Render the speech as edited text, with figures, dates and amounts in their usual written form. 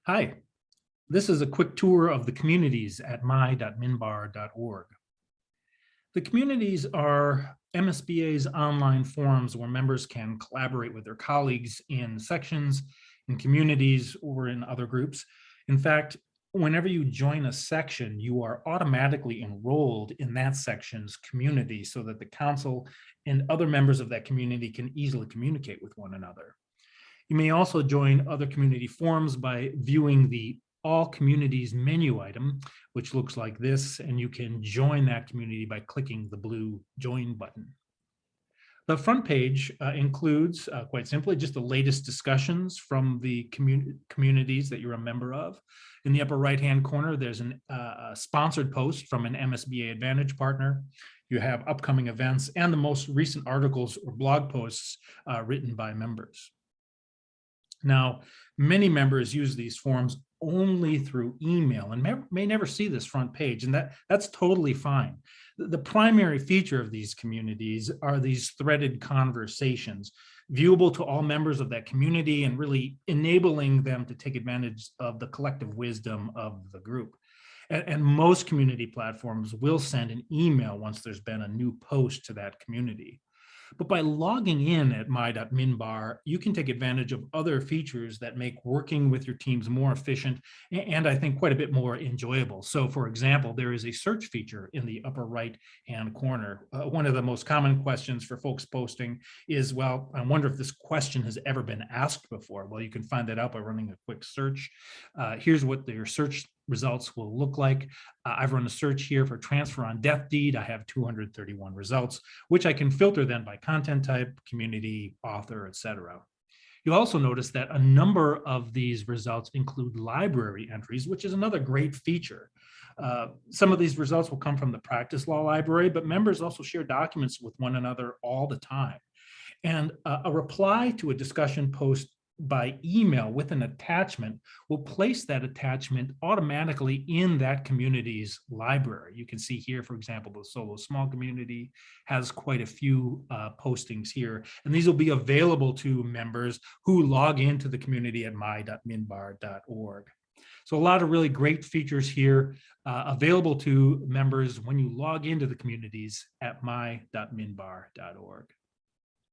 Hi, this is a quick tour of the communities at my.minbar.org. The communities are MSBA's online forums where members can collaborate with their colleagues in sections, in communities, or in other groups. In fact, whenever you join a section, you are automatically enrolled in that section's community so that the council and other members of that community can easily communicate with one another. You may also join other community forums by viewing the All Communities menu item, which looks like this, and you can join that community by clicking the blue Join button. The front page includes, quite simply, just the latest discussions from the communities that you're a member of. In the upper right-hand corner, there's a sponsored post from an MSBA Advantage partner. You have upcoming events and the most recent articles or blog posts written by members. Now, many members use these forums only through email and may never see this front page, and that's totally fine. The primary feature of these communities are these threaded conversations, viewable to all members of that community and really enabling them to take advantage of the collective wisdom of the group. And most community platforms will send an email once there's been a new post to that community. But by logging in at my.minbar, you can take advantage of other features that make working with your teams more efficient and I think quite a bit more enjoyable. So for example, there is a search feature in the upper right-hand corner. One of the most common questions for folks posting is, well, I wonder if this question has ever been asked before. Well, you can find that out by running a quick search. Here's what your search results will look like. I've run a search here for transfer on death deed. I have 231 results, which I can filter then by content type, community, author, etc. You'll also notice that a number of these results include library entries, which is another great feature. Some of these results will come from the practice law library, but members also share documents with one another all the time. And a reply to a discussion post by email with an attachment will place that attachment automatically in that community's library. You can see here, for example, the Solo Small community has quite a few postings here, and these will be available to members who log into the community at my.minbar.org. So a lot of really great features here available to members when you log into the communities at my.minbar.org.